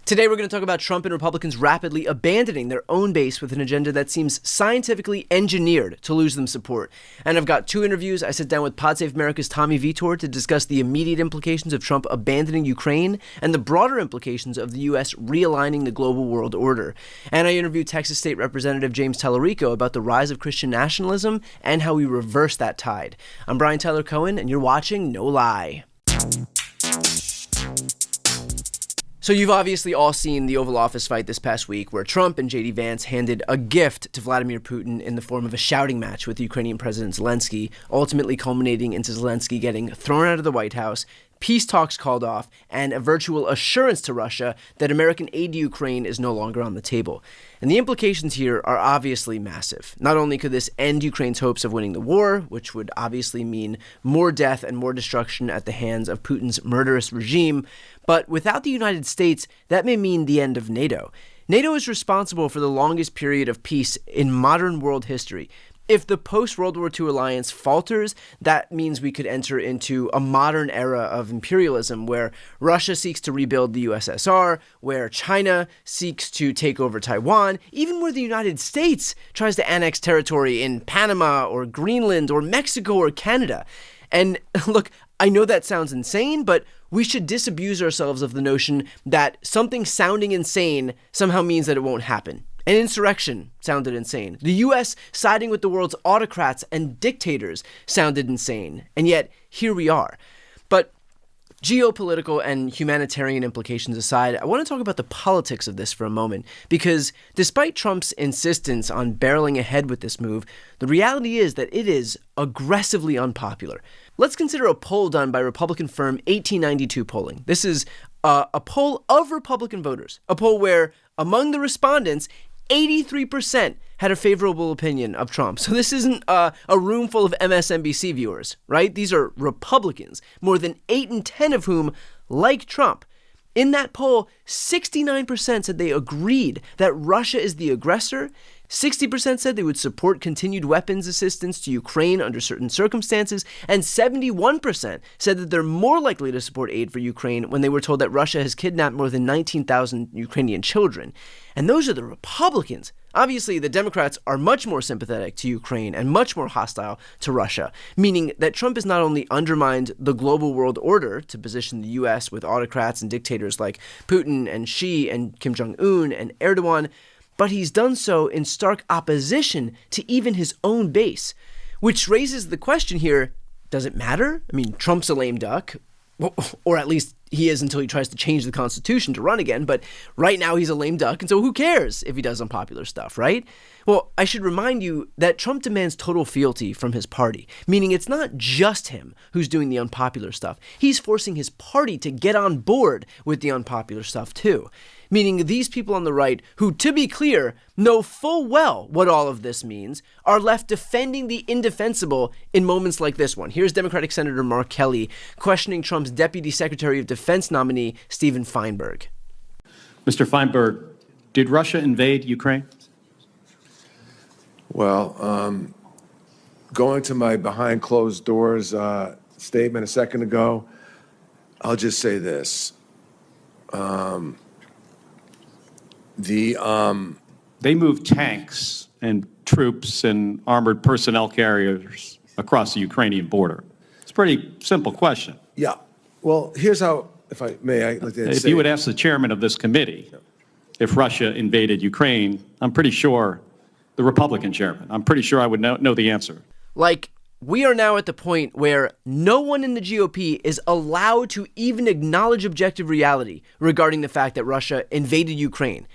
Today, we're going to talk about Trump and Republicans rapidly abandoning their own base with an agenda that seems scientifically engineered to lose them support. And I've got two interviews. I sit down with Pod Save America's Tommy Vitor to discuss the immediate implications of Trump abandoning Ukraine and the broader implications of the U.S. realigning the global world order. And I interview Texas State Representative James Tallarico about the rise of Christian nationalism and how we reverse that tide. I'm Brian Tyler Cohen, and you're watching No Lie. So you've obviously all seen the Oval Office fight this past week where Trump and J.D. Vance handed a gift to Vladimir Putin in the form of a shouting match with Ukrainian President Zelensky, ultimately culminating into Zelensky getting thrown out of the White House, peace talks called off, and a virtual assurance to Russia that American aid to Ukraine is no longer on the table. And the implications here are obviously massive. Not only could this end Ukraine's hopes of winning the war, which would obviously mean more death and more destruction at the hands of Putin's murderous regime, but without the United States, that may mean the end of NATO. NATO is responsible for the longest period of peace in modern world history. If the post-World War II alliance falters, that means we could enter into a modern era of imperialism where Russia seeks to rebuild the USSR, where China seeks to take over Taiwan, even where the United States tries to annex territory in Panama or Greenland or Mexico or Canada. And look, I know that sounds insane, but we should disabuse ourselves of the notion that something sounding insane somehow means that it won't happen. An insurrection sounded insane. The U.S. siding with the world's autocrats and dictators sounded insane. And yet, here we are. But geopolitical and humanitarian implications aside, I want to talk about the politics of this for a moment, because despite Trump's insistence on barreling ahead with this move, the reality is that it is aggressively unpopular. Let's consider a poll done by Republican firm 1892 Polling. This is a poll of Republican voters, a poll where among the respondents, 83% had a favorable opinion of Trump. So this isn't a room full of MSNBC viewers, right? These are Republicans, more than 8 in 10 of whom like Trump. In that poll, 69% said they agreed that Russia is the aggressor. 60% said they would support continued weapons assistance to Ukraine under certain circumstances, and 71% said that they're more likely to support aid for Ukraine when they were told that Russia has kidnapped more than 19,000 Ukrainian children. And those are the Republicans. Obviously, the Democrats are much more sympathetic to Ukraine and much more hostile to Russia, meaning that Trump has not only undermined the global world order to position the U.S. with autocrats and dictators like Putin and Xi and Kim Jong-un and Erdogan, but he's done so in stark opposition to even his own base, which raises the question here, does it matter? I mean, Trump's a lame duck, or at least he is until he tries to change the Constitution to run again, but right now he's a lame duck, and so who cares if he does unpopular stuff, right? Well, I should remind you that Trump demands total fealty from his party, meaning it's not just him who's doing the unpopular stuff. He's forcing his party to get on board with the unpopular stuff too. Meaning these people on the right, who, to be clear, know full well what all of this means, are left defending the indefensible in moments like this one. Here's Democratic Senator Mark Kelly questioning Trump's Deputy Secretary of Defense nominee, Stephen Feinberg. Mr. Feinberg, did Russia invade Ukraine? Well, going to my behind closed doors statement a second ago, I'll just say this. They moved tanks and troops and armored personnel carriers across the Ukrainian border. It's a pretty simple question. Yeah. Well, here's how, if I may, I'd like to If say, you would ask the chairman of this committee if Russia invaded Ukraine, I'm pretty sure, the Republican chairman, I'm pretty sure I would know the answer. Like, we are now at the point where no one in the GOP is allowed to even acknowledge objective reality regarding the fact that Russia invaded Ukraine.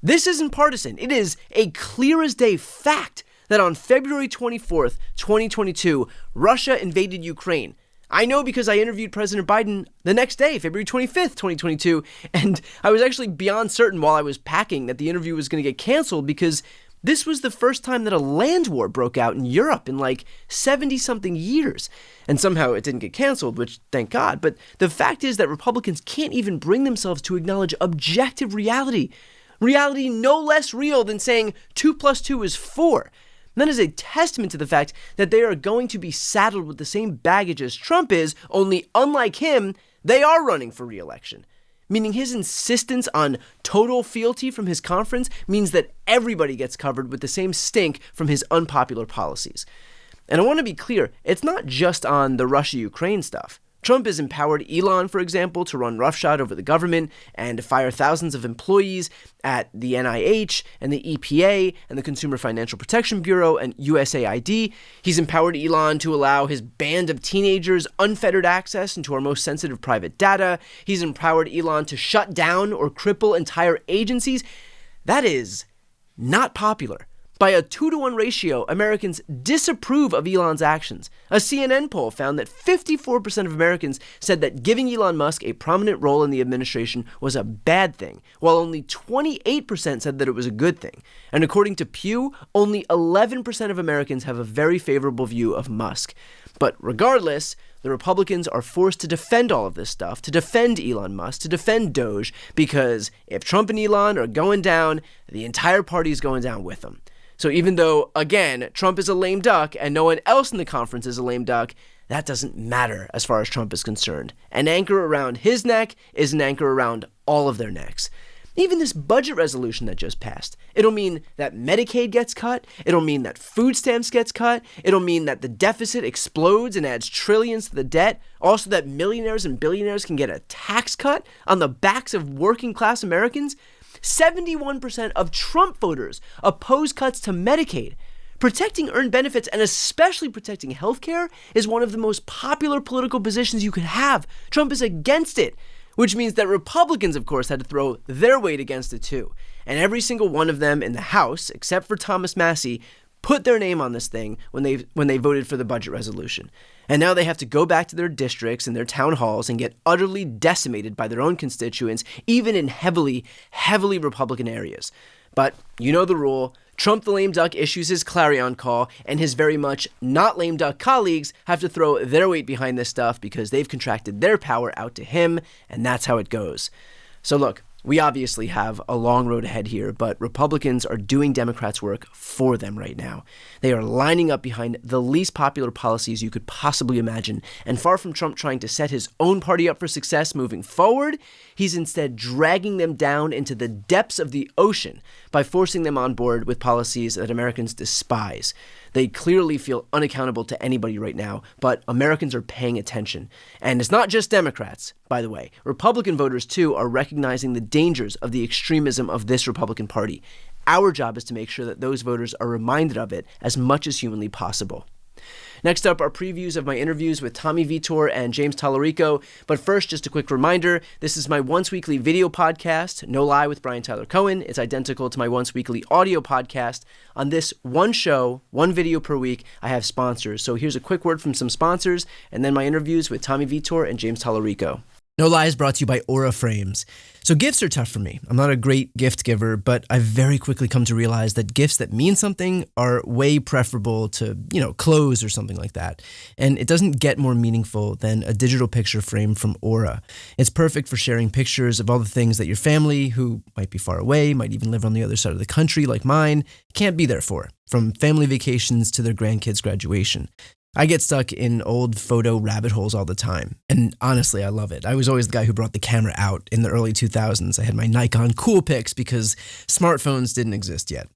This isn't partisan. It is a clear as day fact that on February 24th, 2022, Russia invaded Ukraine. I know because I interviewed President Biden the next day, February 25th, 2022, and I was actually beyond certain while I was packing that the interview was going to get canceled because this was the first time that a land war broke out in Europe in like 70-something years. And somehow it didn't get canceled, which thank God. But the fact is that Republicans can't even bring themselves to acknowledge objective reality. Reality no less real than saying 2 + 2 is 4. And that is a testament to the fact that they are going to be saddled with the same baggage as Trump is, only unlike him, they are running for re-election. meaning his insistence on total fealty from his conference means that everybody gets covered with the same stink from his unpopular policies. And I want to be clear, it's not just on the Russia-Ukraine stuff. Trump has empowered Elon, for example, to run roughshod over the government and to fire thousands of employees at the NIH and the EPA and the Consumer Financial Protection Bureau and USAID. He's empowered Elon to allow his band of teenagers unfettered access into our most sensitive private data. He's empowered Elon to shut down or cripple entire agencies. That is not popular. By a 2-to-1 ratio, Americans disapprove of Elon's actions. A CNN poll found that 54% of Americans said that giving Elon Musk a prominent role in the administration was a bad thing, while only 28% said that it was a good thing. And according to Pew, only 11% of Americans have a very favorable view of Musk. But regardless, the Republicans are forced to defend all of this stuff, to defend Elon Musk, to defend Doge, because if Trump and Elon are going down, the entire party is going down with them. So even though, again, Trump is a lame duck and no one else in the conference is a lame duck, that doesn't matter as far as Trump is concerned. An anchor around his neck is an anchor around all of their necks. Even this budget resolution that just passed, it'll mean that Medicaid gets cut, it'll mean that food stamps gets cut, it'll mean that the deficit explodes and adds trillions to the debt, also that millionaires and billionaires can get a tax cut on the backs of working class Americans. 71% of Trump voters oppose cuts to Medicaid. Protecting earned benefits and especially protecting healthcare is one of the most popular political positions you could have. Trump is against it, which means that Republicans, of course, had to throw their weight against it too. And every single one of them in the House, except for Thomas Massie, put their name on this thing when they voted for the budget resolution. And now they have to go back to their districts and their town halls and get utterly decimated by their own constituents, even in heavily, heavily Republican areas. But you know the rule. Trump the lame duck issues his clarion call, and his very much not lame duck colleagues have to throw their weight behind this stuff because they've contracted their power out to him, and that's how it goes. So look, we obviously have a long road ahead here, but Republicans are doing Democrats' work for them right now. They are lining up behind the least popular policies you could possibly imagine, and far from Trump trying to set his own party up for success moving forward, he's instead dragging them down into the depths of the ocean by forcing them on board with policies that Americans despise. They clearly feel unaccountable to anybody right now, but Americans are paying attention. And it's not just Democrats, by the way. Republican voters, too, are recognizing the dangers of the extremism of this Republican Party. Our job is to make sure that those voters are reminded of it as much as humanly possible. Next up are previews of my interviews with Tommy Vitor and James Tallarico. But first, just a quick reminder, this is my once-weekly video podcast, No Lie with Brian Tyler Cohen. It's identical to my once-weekly audio podcast. On this one show, one video per week, I have sponsors. So here's a quick word from some sponsors, and then my interviews with Tommy Vitor and James Tallarico. No Lie is brought to you by Aura Frames. So gifts are tough for me. I'm not a great gift giver, but I've very quickly come to realize that gifts that mean something are way preferable to, clothes or something like that. And it doesn't get more meaningful than a digital picture frame from Aura. It's perfect for sharing pictures of all the things that your family, who might be far away, might even live on the other side of the country like mine, can't be there for, from family vacations to their grandkids' graduation. I get stuck in old photo rabbit holes all the time, and honestly, I love it. I was always the guy who brought the camera out in the early 2000s. I had my Nikon Coolpix because smartphones didn't exist yet.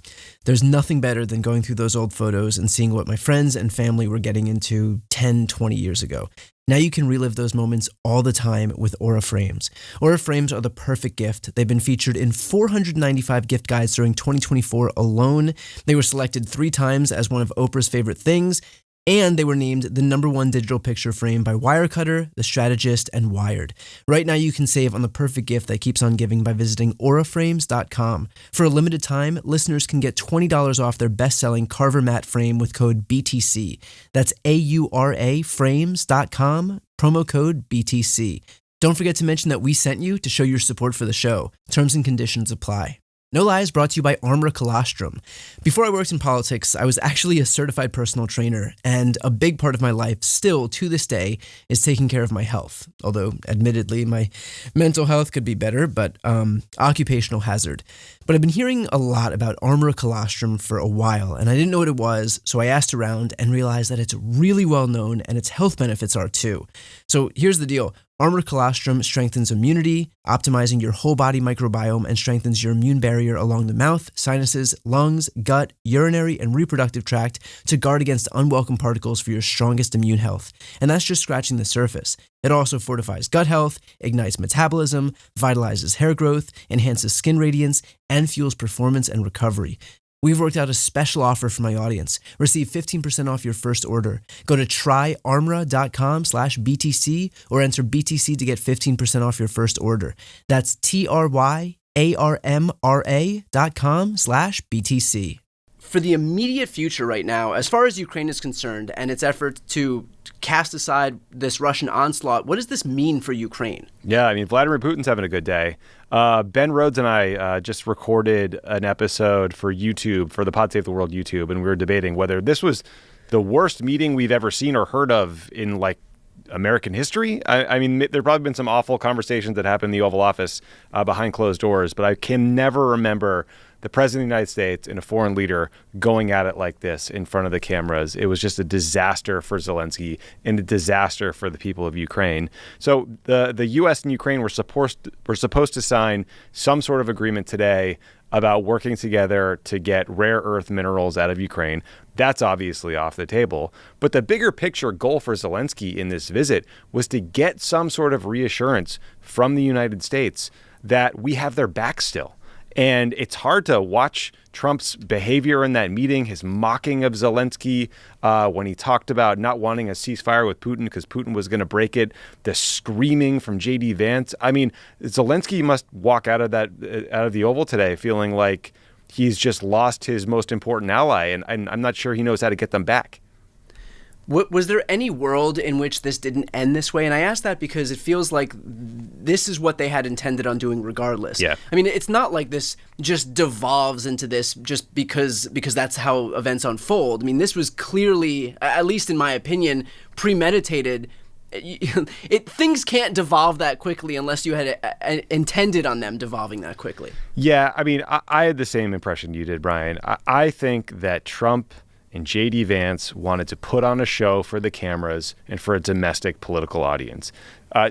There's nothing better than going through those old photos and seeing what my friends and family were getting into 10, 20 years ago. Now you can relive those moments all the time with Aura Frames. Aura Frames are the perfect gift. They've been featured in 495 gift guides during 2024 alone. They were selected 3 times as one of Oprah's favorite things, and they were named the #1 digital picture frame by Wirecutter, The Strategist, and Wired. Right now you can save on the perfect gift that keeps on giving by visiting auraframes.com. For a limited time, listeners can get $20 off their best-selling Carver matte frame with code BTC. That's AURA frames.com, promo code BTC. Don't forget to mention that we sent you to show your support for the show. Terms and conditions apply. No Lie is brought to you by Armor Colostrum. Before I worked in politics, I was actually a certified personal trainer, and a big part of my life still, to this day, is taking care of my health. Although, admittedly, my mental health could be better, but occupational hazard. But I've been hearing a lot about Armor Colostrum for a while, and I didn't know what it was, so I asked around and realized that it's really well known and its health benefits are too. So here's the deal. Armor Colostrum strengthens immunity, optimizing your whole body microbiome and strengthens your immune barrier along the mouth, sinuses, lungs, gut, urinary, and reproductive tract to guard against unwelcome particles for your strongest immune health. And that's just scratching the surface. It also fortifies gut health, ignites metabolism, vitalizes hair growth, enhances skin radiance, and fuels performance and recovery. We've worked out a special offer for my audience. Receive 15% off your first order. Go to tryarmra.com/BTC or enter BTC to get 15% off your first order. That's tryarmra.com/BTC. For the immediate future right now, as far as Ukraine is concerned and its effort to cast aside this Russian onslaught, what does this mean for Ukraine? Yeah, I mean, Vladimir Putin's having a good day. Ben Rhodes and I just recorded an episode for YouTube, for the Pod Save the World YouTube, and we were debating whether this was the worst meeting we've ever seen or heard of in, like, American history. I mean, there have probably been some awful conversations that happened in the Oval Office behind closed doors, but I can never remember the President of the United States and a foreign leader going at it like this in front of the cameras. It was just a disaster for Zelensky and a disaster for the people of Ukraine. So the U.S. and Ukraine were supposed to sign some sort of agreement today about working together to get rare earth minerals out of Ukraine. That's obviously off the table. But the bigger picture goal for Zelensky in this visit was to get some sort of reassurance from the United States that we have their back still. And it's hard to watch Trump's behavior in that meeting, his mocking of Zelensky when he talked about not wanting a ceasefire with Putin because Putin was going to break it, the screaming from J.D. Vance. I mean, Zelensky must walk out of the Oval today feeling like he's just lost his most important ally, and I'm not sure he knows how to get them back. Was there any world in which this didn't end this way? And I ask that because it feels like this is what they had intended on doing regardless. Yeah. I mean, it's not like this just devolves into this just because that's how events unfold. I mean, this was clearly, at least in my opinion, premeditated. Things can't devolve that quickly unless you had intended on them devolving that quickly. Yeah, I mean, I had the same impression you did, Brian. I think that Trump and J.D. Vance wanted to put on a show for the cameras and for a domestic political audience.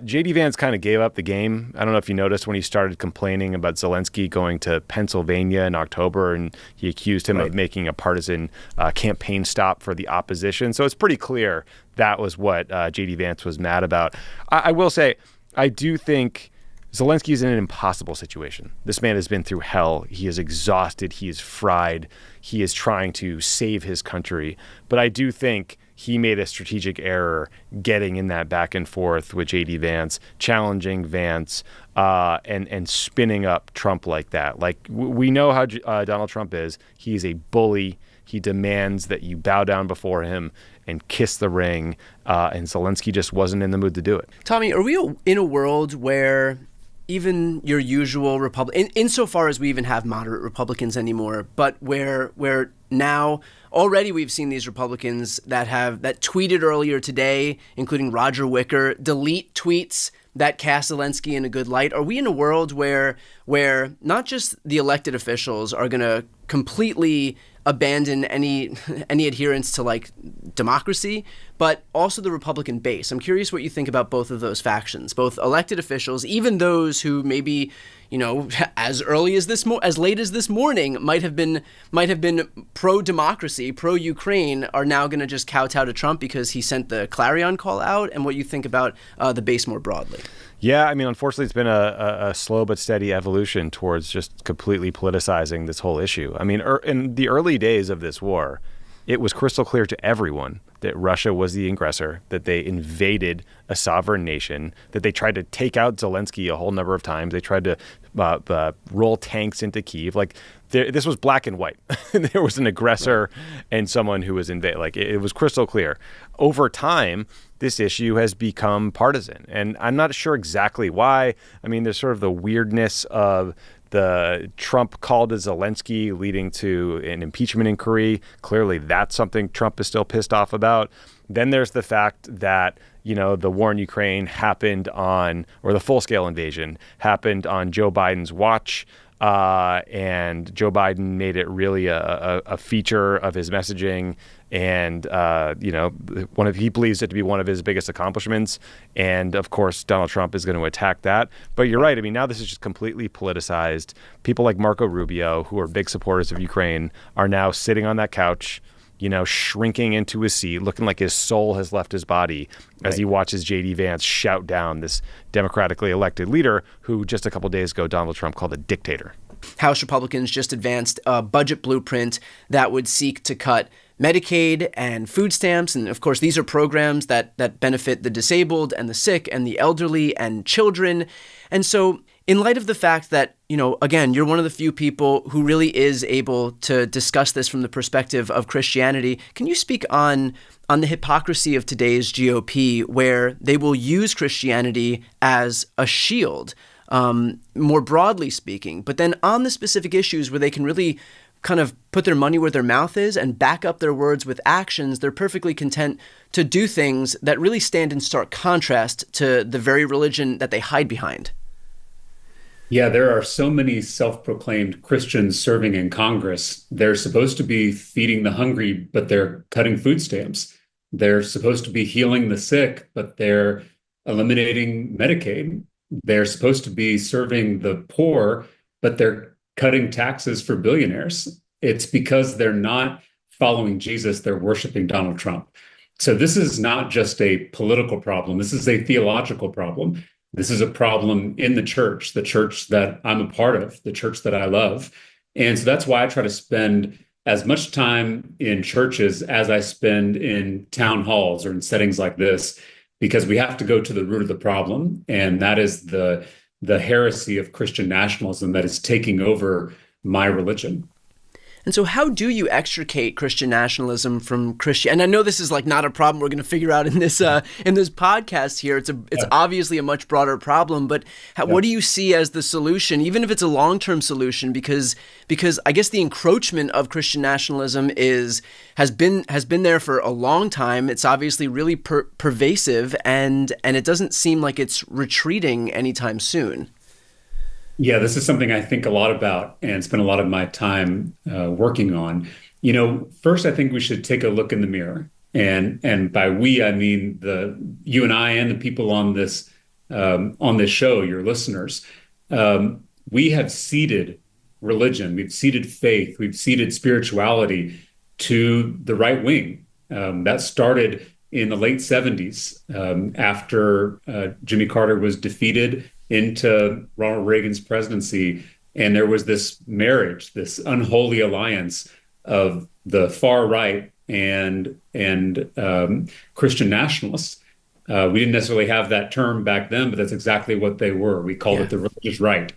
J.D. Vance kind of gave up the game. I don't know if you noticed when he started complaining about Zelensky going to Pennsylvania in October, and he accused him of making a partisan campaign stop for the opposition. So it's pretty clear that was what J.D. Vance was mad about. I will say, I do think Zelensky is in an impossible situation. This man has been through hell. He is exhausted. He is fried. He is trying to save his country. But I do think he made a strategic error getting in that back and forth with J.D. Vance, challenging Vance, and spinning up Trump like that. Like, we know how Donald Trump is. He's a bully. He demands that you bow down before him and kiss the ring. And Zelensky just wasn't in the mood to do it. Tommy, are we in a world where even your usual insofar as we even have moderate Republicans anymore, but where now already we've seen these Republicans that tweeted earlier today, including Roger Wicker, delete tweets that cast Zelensky in a good light? Are we in a world where not just the elected officials are going to completely abandon any adherence to, like, democracy, but also the Republican base? I'm curious what you think about both of those factions, both elected officials, even those who maybe, as late as this morning might have been pro-democracy, pro-Ukraine, are now going to just kowtow to Trump because he sent the clarion call out, and what you think about the base more broadly. Yeah, I mean, unfortunately, it's been a slow but steady evolution towards just completely politicizing this whole issue. I mean, in the early days of this war, it was crystal clear to everyone that Russia was the aggressor, that they invaded a sovereign nation, that they tried to take out Zelensky a whole number of times. They tried to roll tanks into Kyiv. Like, this was black and white. There was an aggressor and someone who was invaded. Like, it was crystal clear. Over time, this issue has become partisan, and I'm not sure exactly why. I mean, there's sort of the weirdness of the Trump call to Zelensky leading to an impeachment inquiry. Clearly, that's something Trump is still pissed off about. Then there's the fact that, the war in Ukraine happened or the full-scale invasion happened on Joe Biden's watch. and Joe Biden made it really a feature of his messaging. And, he believes it to be one of his biggest accomplishments. And, of course, Donald Trump is going to attack that. But you're right. I mean, now this is just completely politicized. People like Marco Rubio, who are big supporters of Ukraine, are now sitting on that couch, shrinking into his seat, looking like his soul has left his body as he watches J.D. Vance shout down this democratically elected leader who just a couple days ago Donald Trump called a dictator. House Republicans just advanced a budget blueprint that would seek to cut Medicaid and food stamps. And of course, these are programs that benefit the disabled and the sick and the elderly and children. And so in light of the fact that, again, you're one of the few people who really is able to discuss this from the perspective of Christianity, can you speak on the hypocrisy of today's GOP, where they will use Christianity as a shield, more broadly speaking, but then on the specific issues where they can really kind of put their money where their mouth is and back up their words with actions, they're perfectly content to do things that really stand in stark contrast to the very religion that they hide behind? Yeah, there are so many self-proclaimed Christians serving in Congress. They're supposed to be feeding the hungry, but they're cutting food stamps. They're supposed to be healing the sick, but they're eliminating Medicaid. They're supposed to be serving the poor, but they're cutting taxes for billionaires. It's because they're not following Jesus, they're worshiping Donald Trump. So this is not just a political problem. This is a theological problem. This is a problem in the church that I'm a part of, the church that I love. And so that's why I try to spend as much time in churches as I spend in town halls or in settings like this, because we have to go to the root of the problem. And that is the heresy of Christian nationalism that is taking over my religion. And so how do you extricate Christian nationalism from Christian? And I know this is not a problem we're going to figure out in this podcast here. It's obviously a much broader problem, but what do you see as the solution, even if it's a long-term solution? Because I guess the encroachment of Christian nationalism has been there for a long time. It's obviously really pervasive, and it doesn't seem like it's retreating anytime soon. Yeah, this is something I think a lot about and spend a lot of my time working on. First, I think we should take a look in the mirror. And by we, I mean you and I and the people on this show, your listeners. We have ceded religion, we've ceded faith, we've ceded spirituality to the right wing. That started in the late 70s after Jimmy Carter was defeated into Ronald Reagan's presidency. And there was this marriage, this unholy alliance of the far right and Christian nationalists. We didn't necessarily have that term back then, but that's exactly what they were. We called it the religious right.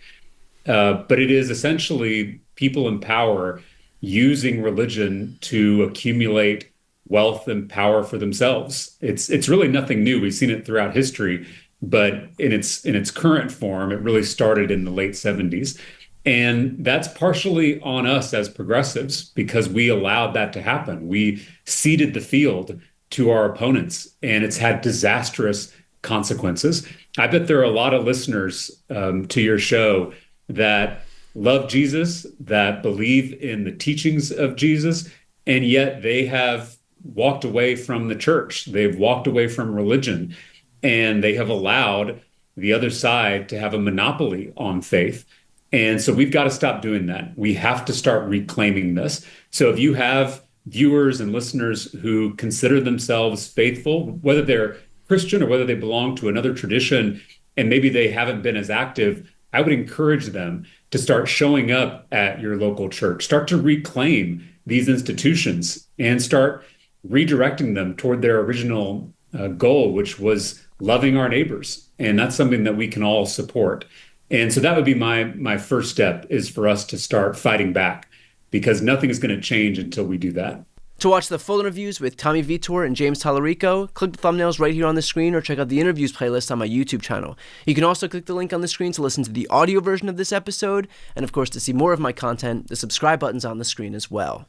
But it is essentially people in power using religion to accumulate wealth and power for themselves. It's really nothing new. We've seen it throughout history. But in its current form, it really started in the late 70s. And that's partially on us as progressives because we allowed that to happen. We ceded the field to our opponents, and it's had disastrous consequences. I bet there are a lot of listeners to your show that love Jesus, that believe in the teachings of Jesus, and yet they have walked away from the church. They've walked away from religion. And they have allowed the other side to have a monopoly on faith. And so we've got to stop doing that. We have to start reclaiming this. So if you have viewers and listeners who consider themselves faithful, whether they're Christian or whether they belong to another tradition, and maybe they haven't been as active, I would encourage them to start showing up at your local church, start to reclaim these institutions and start redirecting them toward their original goal, which was loving our neighbors. And that's something that we can all support. And so that would be my first step, is for us to start fighting back, because nothing is going to change until we do that. To watch the full interviews with Tommy Vitor and James Tallarico, click the thumbnails right here on the screen or check out the interviews playlist on my YouTube channel. You can also click the link on the screen to listen to the audio version of this episode. And of course, to see more of my content, the subscribe button's on the screen as well.